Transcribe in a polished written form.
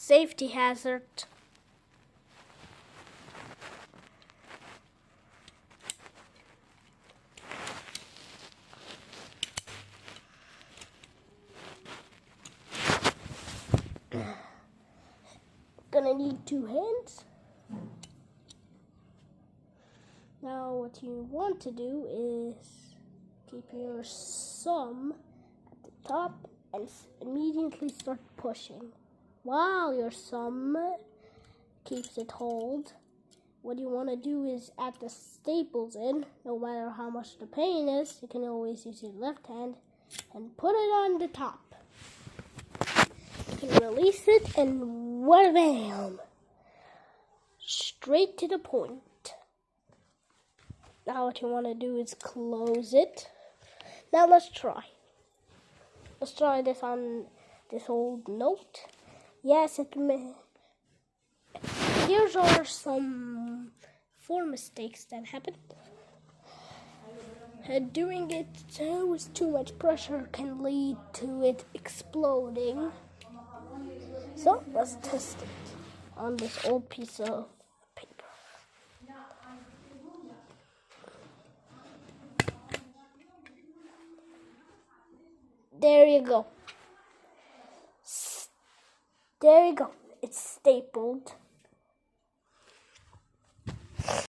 Safety hazard. Gonna need 2 hands. Now what you want to do is keep your thumb at the top and immediately start pushing. While your thumb keeps it hold, what you want to do is add the staples in. No matter how much the pain is, you can always use your left hand and put it on the top. You can release it and wham! Straight to the point. Now what you want to do is close it. Now let's try. Let's try this on this old note. Yes, it may. Here are some 4 mistakes that happened. Doing it with too much pressure can lead to it exploding. So let's test it on this old piece of paper. There you go. There you go. It's stapled.